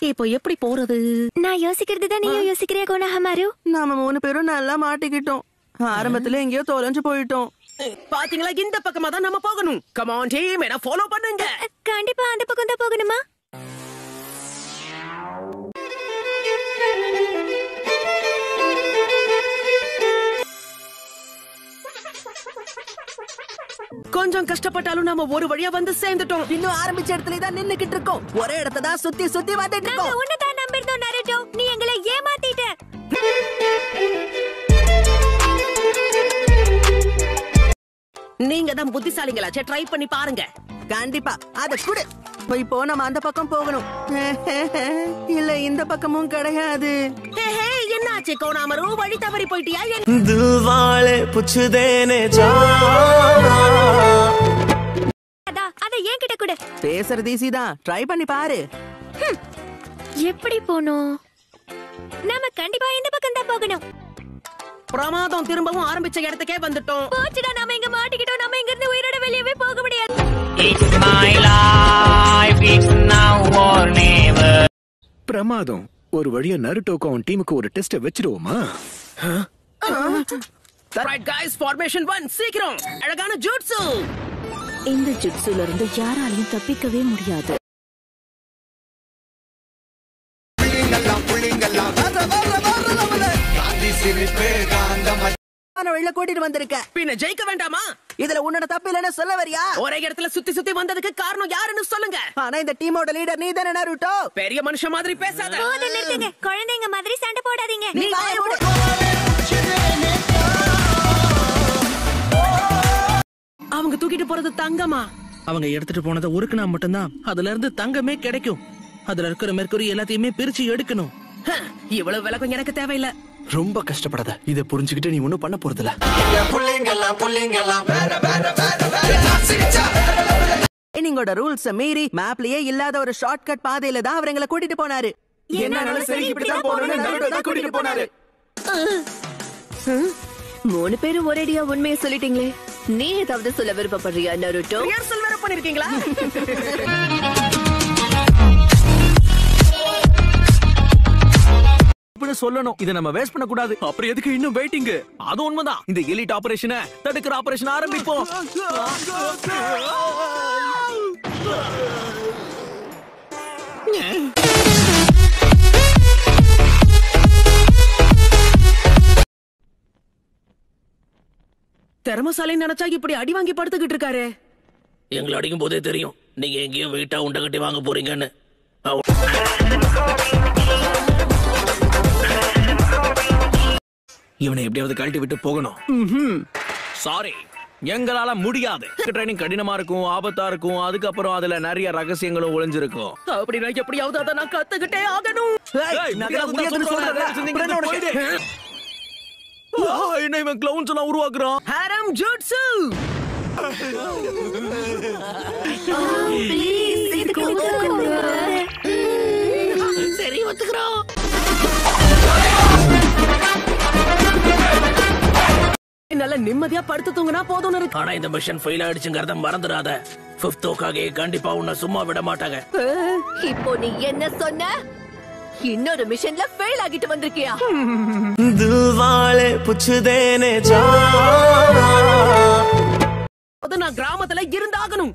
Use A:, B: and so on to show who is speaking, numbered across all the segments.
A: இப்போ எப்படி போறது?
B: நான் யோசிக்கிறது தான் நீயும் யோசிக்கிறியா கோனஹமாரு?
C: நாம 3 பேரும் நல்லா மாட்டிக்கிட்டோம். ஆரம்பத்துல எங்கேயோ தொலைஞ்சு போயிட்டோம்.
A: பாத்தீங்களா, இந்த பக்கமா தான் நம்ம போகணும். கம் ஆன் டீம், என்ன ஃபாலோ பண்ணுங்க.
B: கண்டிப்பா அந்த பக்கம் தான் போகணுமா?
A: கொஞ்சம் கஷ்டப்பட்டாலும் நாம ஒரு வழியா வந்து சேர்ந்துட்டோம்.
C: இன்னும் ஆரம்பிச்ச இடத்துல தான் நின்னுக்கிட்டு இருக்கோம். ஒரே இடத்த தான் சுத்தி சுத்தி வந்துட்டு
B: நாங்க
C: இருக்கோம்.
B: உன்னதான் நம்பிருந்தோம் நருட்டோ. நீ எங்களை ஏமாத்திட்ட.
A: நீங்க தான் புத்திசாலிங்களாச்சே, ட்ரை பண்ணி பாருங்க.
C: கண்டிப்பா அத குடு. இப்போ நம்ம அந்த பக்கம் போகணும். இல்ல இந்த பக்கமும் கிடையாது.
A: என்னாச்சு கோனாமரு, வழி தவறி போயிட்டியா?
D: தில்வாலே புச்சுதேனே ஜா.
B: அத ஏன் கிட்ட கூட
C: பேசுறது ஈஸி தான், ட்ரை பண்ணி பாரு.
B: எப்படி போனோம்? நாம கண்டிப்பா இந்த பக்கம் தான் போகணும்.
A: பிரமாதம், திரும்பவும் ஆரம்பிச்ச இடத்துக்கே வந்துட்டோம்.
B: போச்சுடா, நாம இங்க மாட்டிக்கிட்டோம். நாம இங்க இருந்து உயிரோட வெளியவே போக முடியாது.
D: It's my life, it's now or never.
E: பிரமாதம். ஒரு வழியா நருட்டோக்கு அவன் டீமுக்கு ஒரு டெஸ்ட் வச்சிடுவோமா?
A: ரைட் गाइस, ஃபார்மேஷன் 1 சீக்கிரம். அழகான ஜூட்சு.
F: இந்த ஜுட்சுல இருந்து யாராலையும் தப்பிக்கவே முடியாது.
C: வெளில கூட்டிட்டு வந்திருக்க.
A: பின்ன ஜெயிக்க வேண்டாமா?
C: இதுல உன்னோட தப்பு இல்லன்னு சொல்ல வரியா?
A: ஒரே இடத்துல சுத்தி சுத்தி வந்ததுக்கு காரணம் யாருன்னு சொல்லுங்க.
C: ஆனா இந்த டீமோட லீடர் நீ தானே நருட்டோ.
A: பெரிய மனுஷன் மாதிரி பேசாத.
B: போதும், நிறுத்துங்க. குழந்தைங்க மாதிரி சண்டை போடாதீங்க.
C: நீ வாயை மூடு.
A: அவங்க தூக்கிட்டு போறது தங்கமா? அவங்க எடுத்துட்டு போனதை உருக்குனா மட்டும்தான் அதுல இருந்து தங்கமே கிடைக்கும். அதுல இருக்கிற மெர்க்குரி எல்லாத்தையுமே பிரிச்சு எடுக்கணும். இவ்வளவு விளக்கம் எனக்கு தேவையில்ல.
E: ரொம்ப கஷ்டப்படாத. இத புரிஞ்சுக்கிட்டு நீ ஒண்ணும் பண்ண போறதில்ல.
C: நீங்களோட ரூல்ஸ் மீறி மேப்லயே இல்லாத ஒரு ஷார்ட்கட் பாதையில தான் அவங்களை கூட்டிட்டு போனாரு.
E: என்னால சரி இப்படிதான் போறேன்னு நருட்டோ தான் கூட்டிட்டு போனாரு.
F: 3 பேரும் ஒரேடியா உண்மையை சொல்லிட்டீங்களே. நீ ஏதாவது சொல்ல விருப்பப்படுறியா நருட்டோ?
A: ரிஹர்சல் வேற பண்ணிருக்கீங்களா?
G: சொல்லணும். இத நம்ம வேஸ்ட் பண்ண கூடாது. அப்புறம் எதுக்கு இன்னும் வெயிட்டிங்? அது உண்மைதான். இந்த எலிட் ஆபரேஷனை தடுக்கிற ஆபரேஷன் ஆரம்பிப்போம்.
A: திறமசாலி நினைச்சா இப்படி அடி வாங்கி படுத்துக்கிட்டு இருக்காரு.
H: எங்களை அடிக்கும் போதே தெரியும் நீங்க எங்கேயும் வெயிட்டா உண்டை கட்டி வாங்க போறீங்கன்னு.
G: இவனை எப்படியாவது கழட்டி விட்டு போகணும். சாரி, எங்களால முடியாது. ட்ரைனிங் கடினமா இருக்கும், ஆபத்தா இருக்கும். அதுக்கப்புறம் அதுல நிறைய ரகசியங்களும் ஒளிஞ்சிருக்கும்.
A: அப்படின்னா எப்படியாவது அதை நான் கத்துக்கிட்டே ஆகணும்.
G: என்ன இவன் கிளவுன்ஸ் எல்லாம் உருவாக்குறான்?
A: ஹரம் ஜூட்சு.
H: சரி, ஒத்துக்கிறோம்.
A: நல்ல நிம்மதியா படுத்து தூங்கினா போதும் இருக்கு.
H: ஆனா இந்த மிஷன் ஃபெயில் ஆயிடுச்சுங்கறத மறந்துடாத. 5th ஓக்காக கண்டிப்பா உன்னை சும்மா விட மாட்டாங்க.
F: இப்போ நீ என்ன சொன்ன? இன்னொரு மிஷன்ல ஃபெயில் ஆகிட்டு வந்திருக்கியா?
D: தில்வாலே புச்சுதேனே ஜா.
A: அது நான் கிராமத்துல இருந்தாகணும்.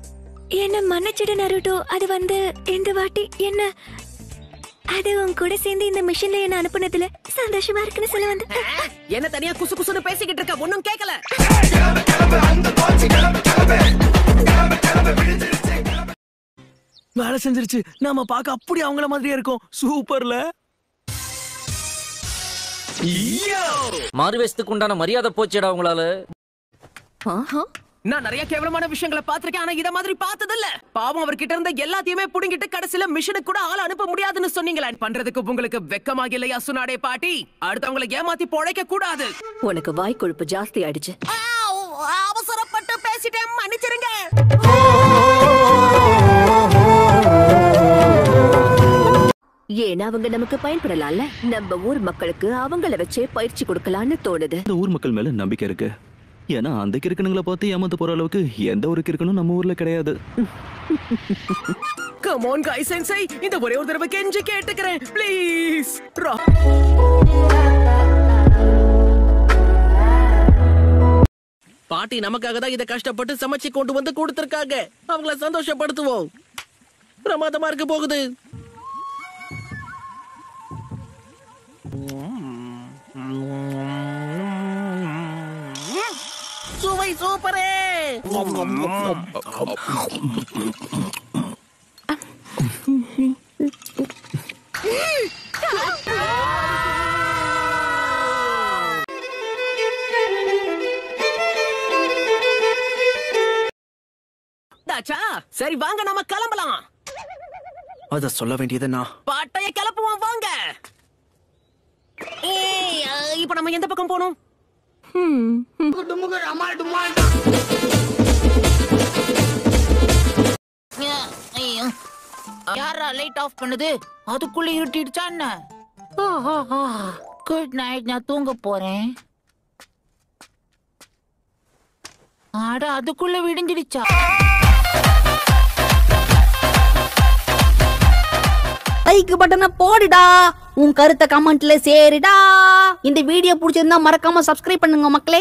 B: என்ன மன்னிச்சிடு நருட்டோ. அது வந்து இந்த வாட்டி என்ன அது உன் கூட சேர்ந்து இந்த மிஷன்ல என்ன அனுப்புனதுல சந்தோஷமா இருக்குன்னு சொல்ல வந்து.
A: என்ன தனியா குசு குசுன்னு பேசிக்கிட்டு இருக்க, ஒன்னும் கேட்கல.
G: வேலை செஞ்சிருச்சு. நாம பாக்க அப்படி அவங்கள மாதிரியே இருக்கும். சூப்பர்ல.
H: மாறுவேஷத்துக்கு உண்டான மரியாதை போச்சுடா உங்களால.
A: நான் நிறைய கேவலமான விஷயங்களை பாத்திருக்கேன், ஆனா இத மாதிரி பார்த்ததில்ல. பாவம், அவர்கிட்ட இருந்த எல்லாத்தையுமே புடுங்கிட்டு கடைசில மிஷனுக்கு கூட ஆள் அனுப்ப முடியாதுன்னு சொன்னீங்களே. பண்றதுக்கு உங்களுக்கு வெக்கமாக இல்லையா சுனாடே பாட்டி? அடுத்தவங்களை ஏமாத்தி பொழைக்க கூடாது.
F: உனக்கு வாய் கொழுப்பு ஜாஸ்தி ஆயிடுச்சு.
A: அவசரப்பட்டு பேசிட்டேன், மன்னிச்சிருங்க.
F: ஏன்னா அவங்க நமக்கு பயன்படலாம்ல. நம்ம ஊர் மக்களுக்கு அவங்கள வச்சே பயிற்சி கொடுக்கலான்னு தோணுது.
I: இந்த ஊர் மக்கள் மேல நம்பிக்கை இருக்கு. ஏன்னா அந்த கிறுக்கனுங்களை பார்த்து ஏமாத்து போற அளவுக்கு எந்த ஒரு கிறுக்கனும் நம்ம ஊர்ல கிடையாது.
A: கம் ஆன் காய் சென்சை, இந்த ஒரே ஒரு தடவை கெஞ்சி கேட்டுக்கிறேன் ப்ளீஸ்.
H: பாட்டி நமக்காக தான் இதை கஷ்டப்பட்டு சமைச்சு கொண்டு வந்து கொடுத்திருக்காங்க. அவங்கள சந்தோஷப்படுத்துவோம். பிரமாதமா இருக்க போகுது. சுவை சூப்பரே.
A: சரி வாங்க நாம கிளம்பலாம்.
C: அத சொல்ல வேண்டியது நான்.
A: பாட்டைய கிளப்புவோம் வாங்க. இப்ப நம்ம எந்த பக்கம் போனோம்?
I: யாரா லைட் ஆஃப் பண்ணுது? அதுக்குள்ள இருட்டிடுச்சா என்ன? குட் நைட், நான் தூங்க போறேன். ஆட அதுக்குள்ள விடிஞ்சிடுச்சா?
J: லைக் பட்டனை போடுடா, உன் கருத்தை கமெண்ட்ல சேருடா. இந்த வீடியோ பிடிச்சிருந்தா மறக்காம சப்ஸ்கிரைப் பண்ணுங்க மக்களே.